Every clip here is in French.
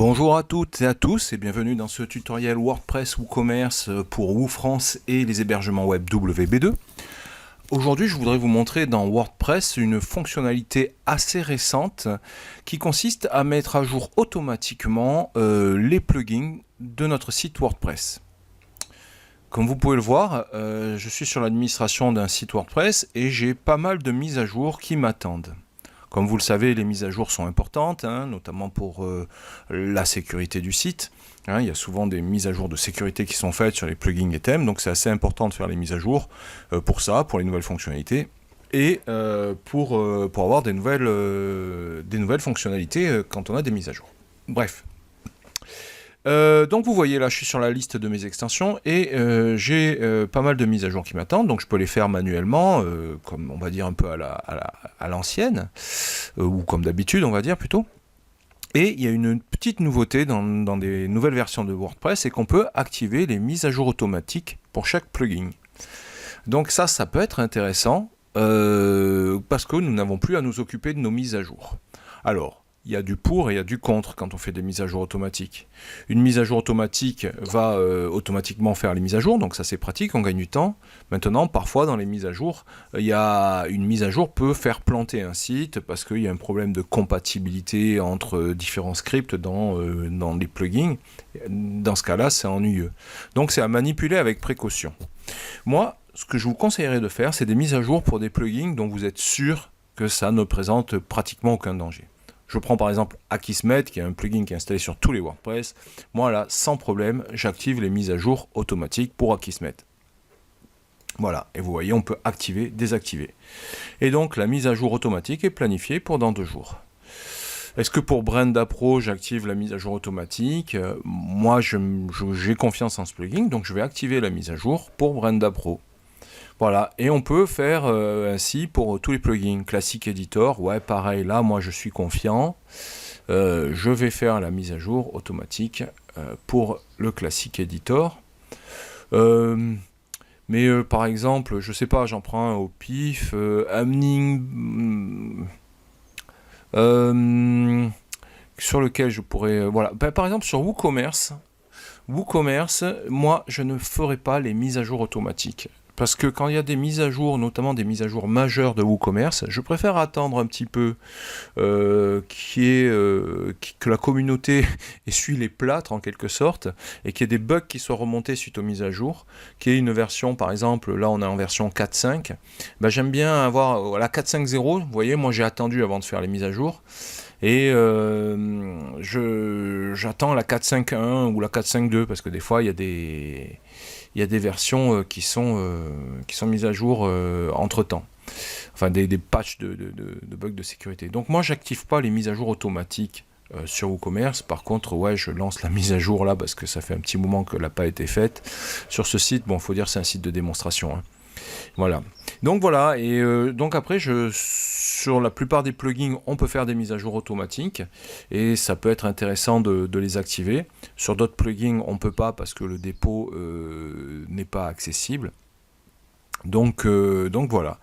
Bonjour à toutes et à tous et bienvenue dans ce tutoriel WordPress WooCommerce pour WooFrance et les hébergements web WB2. Aujourd'hui, je voudrais vous montrer dans WordPress une fonctionnalité assez récente qui consiste à mettre à jour automatiquement les plugins de notre site WordPress. Comme vous pouvez le voir, je suis sur l'administration d'un site WordPress et j'ai pas mal de mises à jour qui m'attendent. Comme vous le savez, les mises à jour sont importantes, notamment pour la sécurité du site. Il y a souvent des mises à jour de sécurité qui sont faites sur les plugins et thèmes, donc c'est assez important de faire les mises à jour pour ça, pour les nouvelles fonctionnalités, et pour avoir des nouvelles fonctionnalités quand on a des mises à jour. Bref. Donc vous voyez là je suis sur la liste de mes extensions et j'ai pas mal de mises à jour qui m'attendent, donc je peux les faire manuellement, comme on va dire un peu à l'ancienne, ou comme d'habitude on va dire plutôt. Et il y a une petite nouveauté dans des nouvelles versions de WordPress, c'est qu'on peut activer les mises à jour automatiques pour chaque plugin. Donc ça peut être intéressant parce que nous n'avons plus à nous occuper de nos mises à jour. Alors, il y a du pour et il y a du contre quand on fait des mises à jour automatiques. Une mise à jour automatique va automatiquement faire les mises à jour, donc ça c'est pratique, on gagne du temps. Maintenant, parfois dans les mises à jour, une mise à jour peut faire planter un site parce qu'il y a un problème de compatibilité entre différents scripts dans les plugins. Dans ce cas-là, c'est ennuyeux. Donc c'est à manipuler avec précaution. Moi, ce que je vous conseillerais de faire, c'est des mises à jour pour des plugins dont vous êtes sûr que ça ne présente pratiquement aucun danger. Je prends par exemple Akismet, qui est un plugin qui est installé sur tous les WordPress. Moi là, sans problème, j'active les mises à jour automatiques pour Akismet. Voilà, et vous voyez, on peut activer, désactiver. Et donc la mise à jour automatique est planifiée pour dans 2 jours. Est-ce que pour Brenda Pro, j'active la mise à jour automatique? Moi, j'ai confiance en ce plugin, donc je vais activer la mise à jour pour Brenda Pro. Voilà, et on peut faire ainsi pour tous les plugins. Classic Editor, ouais, pareil, là, moi, je suis confiant. Je vais faire la mise à jour automatique pour le Classic Editor. Mais par exemple, je sais pas, j'en prends un au pif. Amning, sur lequel je pourrais... voilà, par exemple, sur WooCommerce, moi, je ne ferai pas les mises à jour automatiques. Parce que quand il y a des mises à jour, notamment des mises à jour majeures de WooCommerce, je préfère attendre un petit peu que la communauté essuie les plâtres en quelque sorte, et qu'il y ait des bugs qui soient remontés suite aux mises à jour, qu'il y ait une version, par exemple, là on est en version 4.5, j'aime bien avoir la 4.5.0, vous voyez, moi j'ai attendu avant de faire les mises à jour, et j'attends la 4.5.1 ou la 4.5.2, parce que des fois il y a des versions qui sont mises à jour entre-temps. Enfin, des patchs de bugs de sécurité. Donc moi, j'active pas les mises à jour automatiques sur WooCommerce. Par contre, ouais, je lance la mise à jour là, parce que ça fait un petit moment qu'elle n'a pas été faite. Sur ce site, bon, faut dire c'est un site de démonstration. Voilà. Donc voilà, et donc après, sur la plupart des plugins, on peut faire des mises à jour automatiques, et ça peut être intéressant de les activer. Sur d'autres plugins, on ne peut pas parce que le dépôt n'est pas accessible. Donc voilà.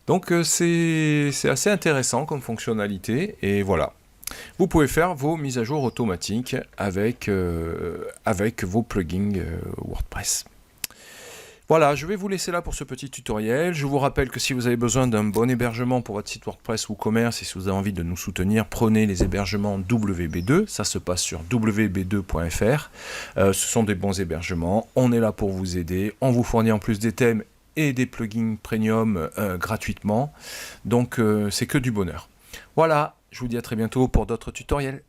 Donc c'est assez intéressant comme fonctionnalité, et voilà. Vous pouvez faire vos mises à jour automatiques avec vos plugins WordPress. Voilà, je vais vous laisser là pour ce petit tutoriel. Je vous rappelle que si vous avez besoin d'un bon hébergement pour votre site WordPress ou WooCommerce, et si vous avez envie de nous soutenir, prenez les hébergements WB2. Ça se passe sur wb2.fr. Ce sont des bons hébergements. On est là pour vous aider. On vous fournit en plus des thèmes et des plugins premium gratuitement. Donc c'est que du bonheur. Voilà, je vous dis à très bientôt pour d'autres tutoriels.